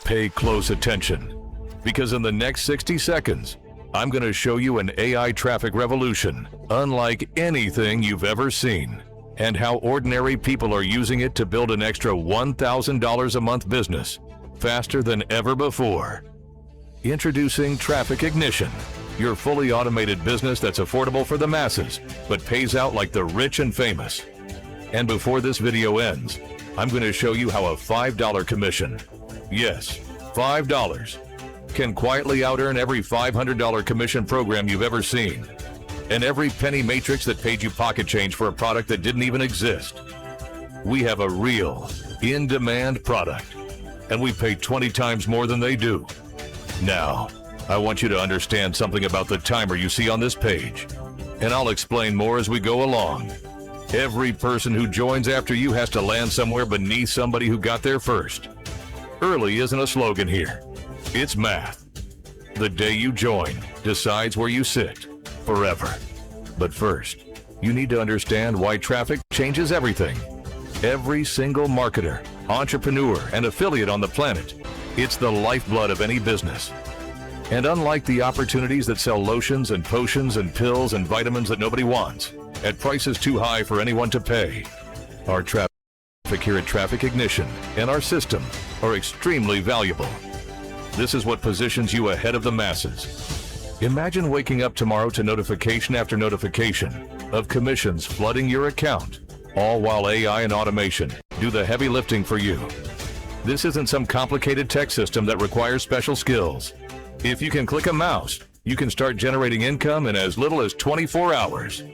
Pay close attention, because in the next 60 seconds, I'm going to show you an AI traffic revolution unlike anything you've ever seen, and how ordinary people are using it to build an extra $1,000 a month business faster than ever before. Introducing Traffic Ignition, your fully automated business that's affordable for the masses, but pays out like the rich and famous. And before this video ends, I'm going to show you how a $5 commission, yes, $5, can quietly out-earn every $500 commission program you've ever seen, and every penny matrix that paid you pocket change for a product that didn't even exist. We have a real, in-demand product, and we pay 20 times more than they do. Now, I want you to understand something about the timer you see on this page, and I'll explain more as we go along. Every person who joins after you has to land somewhere beneath somebody who got there first. Early isn't a slogan here. It's math. The day you join decides where you sit forever. But first, you need to understand why traffic changes everything. Every single marketer, entrepreneur, and affiliate on the planet, it's the lifeblood of any business. And unlike the opportunities that sell lotions and potions and pills and vitamins that nobody wants, at prices too high for anyone to pay, our traffic here at Traffic Ignition and our system are extremely valuable. This is what positions you ahead of the masses. Imagine waking up tomorrow to notification after notification of commissions flooding your account, all while AI and automation do the heavy lifting for you. This isn't some complicated tech system that requires special skills. If you can click a mouse, you can start generating income in as little as 24 hours.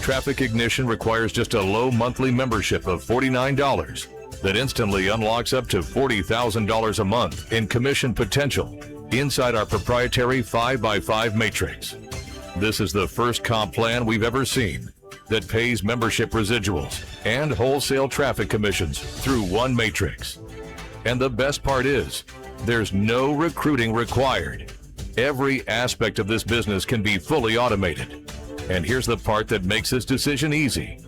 Traffic Ignition requires just a low monthly membership of $49 that instantly unlocks up to $40,000 a month in commission potential inside our proprietary 5x5 matrix. This is the first comp plan we've ever seen that pays membership residuals and wholesale traffic commissions through one matrix. And the best part is, there's no recruiting required. Every aspect of this business can be fully automated. And here's the part that makes this decision easy.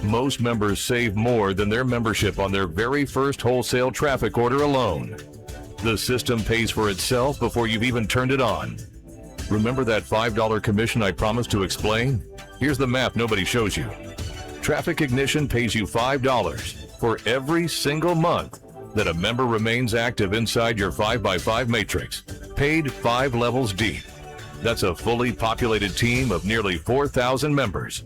Most members save more than their membership on their very first wholesale traffic order alone. The system pays for itself before you've even turned it on. Remember that $5 commission I promised to explain? Here's the math nobody shows you. Traffic Ignition pays you $5 for every single month that a member remains active inside your 5x5 matrix, paid 5 levels deep. That's a fully populated team of nearly 4,000 members.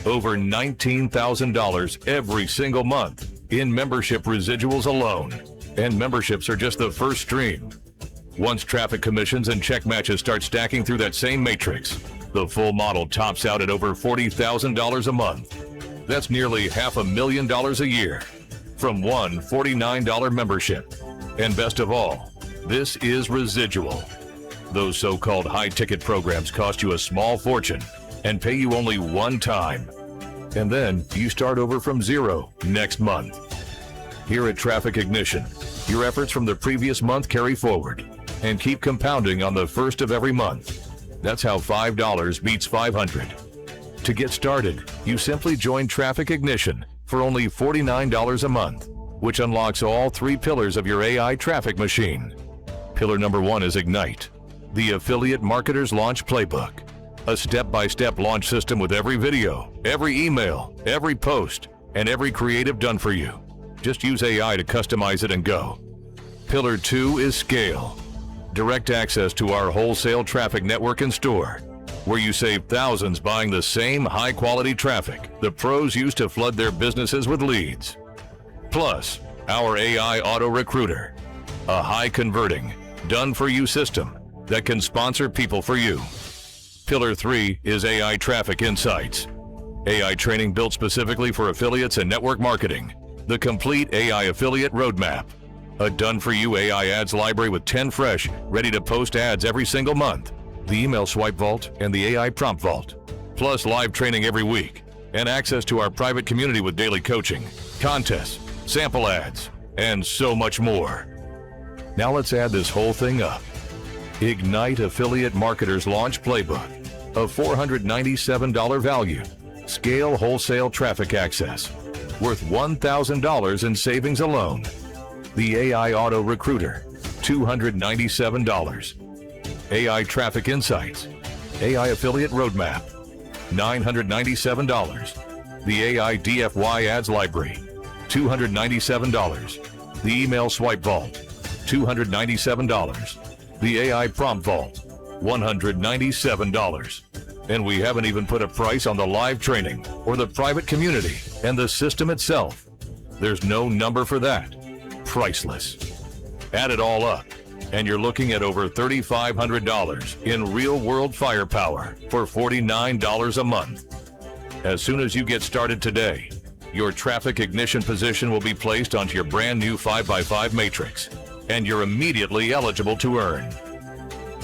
Over $19,000 every single month in membership residuals alone. And memberships are just the first stream. Once traffic commissions and check matches start stacking through that same matrix, the full model tops out at over $40,000 a month. That's nearly $500,000 a year from one $49 membership. And best of all, this is residual. Those so-called high-ticket programs cost you a small fortune and pay you only one time. And then you start over from zero next month. Here at Traffic Ignition, your efforts from the previous month carry forward and keep compounding on the first of every month. That's how $5 beats 500. To get started, you simply join Traffic Ignition for only $49 a month, which unlocks all 3 pillars of your AI traffic machine. Pillar number 1 is Ignite, the Affiliate Marketer's Launch Playbook. A step-by-step launch system with every video, every email, every post, and every creative done for you. Just use AI to customize it and go. Pillar 2 is Scale. Direct access to our wholesale traffic network and store, where you save thousands buying the same high-quality traffic the pros use to flood their businesses with leads. Plus, our AI Auto Recruiter, a high-converting, done-for-you system that can sponsor people for you. Pillar 3 is AI Traffic Insights. AI training built specifically for affiliates and network marketing. The complete AI affiliate roadmap. A done-for-you AI ads library with 10 fresh, ready-to-post ads every single month. The email swipe vault and the AI prompt vault. Plus live training every week. And access to our private community with daily coaching, contests, sample ads, and so much more. Now let's add this whole thing up. Ignite Affiliate Marketer's Launch Playbook, a $497 value, scale wholesale traffic access, worth $1,000 in savings alone. The AI Auto Recruiter, $297. AI Traffic Insights, AI Affiliate Roadmap, $997. The AI DFY Ads Library, $297. The Email Swipe Vault, $297. The AI Prompt Vault, $197. And we haven't even put a price on the live training or the private community and the system itself. There's no number for that. Priceless. Add it all up, and you're looking at over $3,500 in real-world firepower for $49 a month. As soon as you get started today, your traffic ignition position will be placed onto your brand new 5x5 matrix, and you're immediately eligible to earn.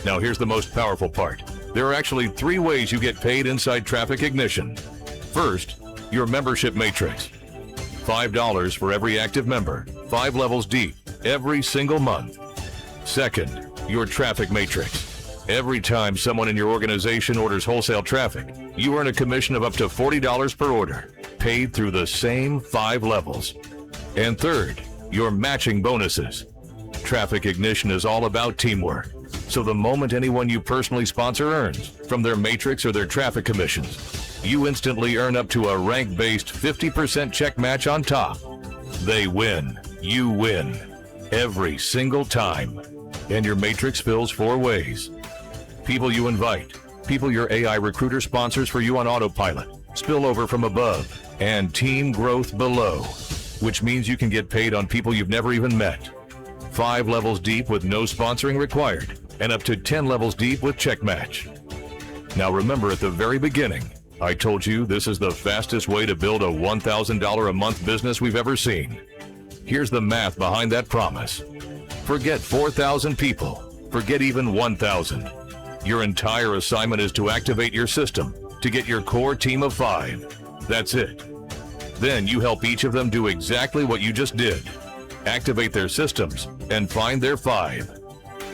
Now here's the most powerful part. There are actually 3 ways you get paid inside Traffic Ignition. First, your membership matrix. $5 for every active member, 5 levels deep, every single month. Second, your traffic matrix. Every time someone in your organization orders wholesale traffic, you earn a commission of up to $40 per order, paid through the same 5 levels. And third, your matching bonuses. Traffic Ignition is all about teamwork. So the moment anyone you personally sponsor earns from their matrix or their traffic commissions, you instantly earn up to a rank-based 50% check match on top. They win. You win. Every single time. And your matrix fills 4 ways. People you invite, people your AI recruiter sponsors for you on autopilot, spillover from above, and team growth below, which means you can get paid on people you've never even met. 5 levels deep with no sponsoring required, and up to 10 levels deep with check match. Now remember, at the very beginning, I told you this is the fastest way to build a $1,000 a month business we've ever seen. Here's the math behind that promise. Forget 4,000 people. Forget even 1,000. Your entire assignment is to activate your system to get your core team of 5. That's it. Then you help each of them do exactly what you just did. Activate their systems and find their 5.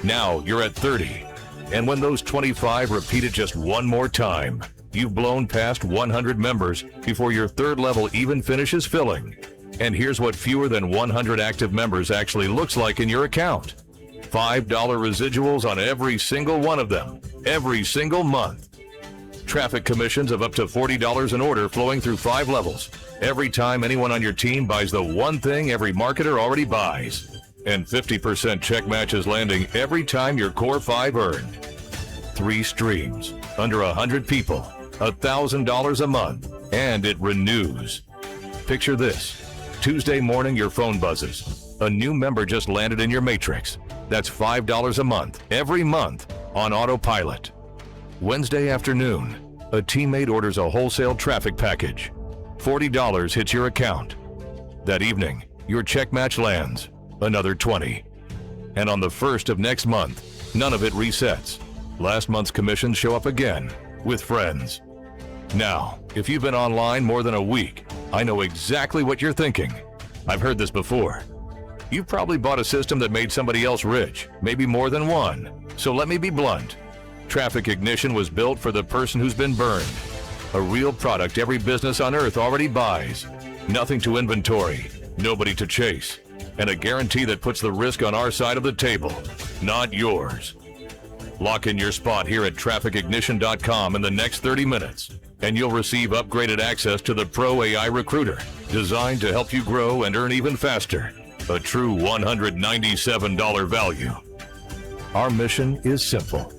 Now you're at 30. And when those 25 repeat it just one more time, you've blown past 100 members before your 3rd level even finishes filling. And here's what fewer than 100 active members actually looks like in your account. $5 residuals on every single one of them, every single month. Traffic commissions of up to $40 an order flowing through 5 levels, every time anyone on your team buys the one thing every marketer already buys. And 50% check matches landing every time your core 5 earned. 3 streams, under 100 people, $1,000 a month, and it renews. Picture this. Tuesday morning your phone buzzes. A new member just landed in your matrix. That's $5 a month, every month, on autopilot. Wednesday afternoon, a teammate orders a wholesale traffic package. $40 hits your account. That evening, your check match lands. Another 20. And on the 1st of next month, none of it resets. Last month's commissions show up again, with friends. Now, if you've been online more than a week, I know exactly what you're thinking. I've heard this before. You've probably bought a system that made somebody else rich, maybe more than one. So let me be blunt. Traffic Ignition was built for the person who's been burned. A real product every business on earth already buys. Nothing to inventory, nobody to chase, and a guarantee that puts the risk on our side of the table, not yours. Lock in your spot here at trafficignition.com in the next 30 minutes, and you'll receive upgraded access to the Pro AI Recruiter, designed to help you grow and earn even faster. A true $197 value. Our mission is simple: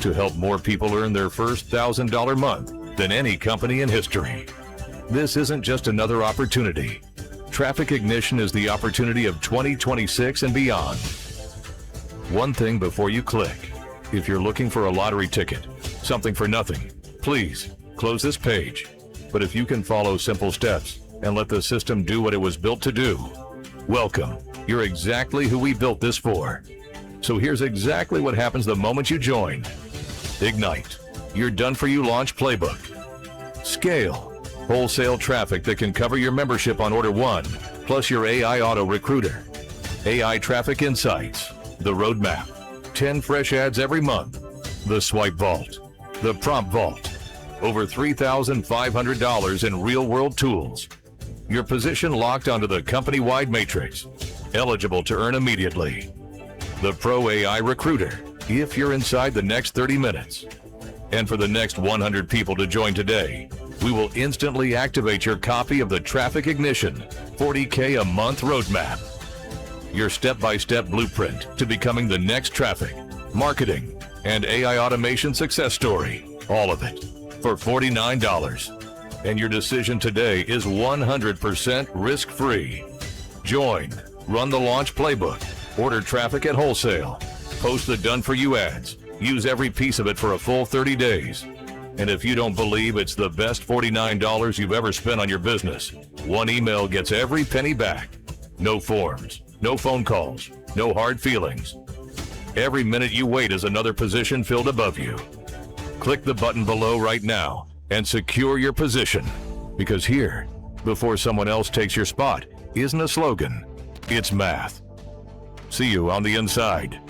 to help more people earn their first $1,000 month than any company in history. This isn't just another opportunity. Traffic Ignition is the opportunity of 2026 and beyond. One thing before you click. If you're looking for a lottery ticket, something for nothing, please close this page. But if you can follow simple steps and let the system do what it was built to do, welcome. You're exactly who we built this for. So here's exactly what happens the moment you join. Ignite. Your done-for-you launch playbook. Scale. Wholesale traffic that can cover your membership on order 1, plus your AI auto recruiter. AI traffic insights. The roadmap. 10 fresh ads every month. The swipe vault. The prompt vault. Over $3,500 in real-world tools. Your position locked onto the company-wide matrix. Eligible to earn immediately. the Pro AI Recruiter, if you're inside the next 30 minutes. And for the next 100 people to join today, we will instantly activate your copy of the Traffic Ignition 40K a month roadmap. Your step-by-step blueprint to becoming the next traffic, marketing, and AI automation success story. All of it for $49. And your decision today is 100% risk-free. Join, run the launch playbook, order traffic at wholesale, post the done-for-you ads, use every piece of it for a full 30 days. And if you don't believe it's the best $49 you've ever spent on your business, one email gets every penny back. No forms, no phone calls, no hard feelings. Every minute you wait is another position filled above you. Click the button below right now and secure your position. Because here, before someone else takes your spot, isn't a slogan, it's math. See you on the inside.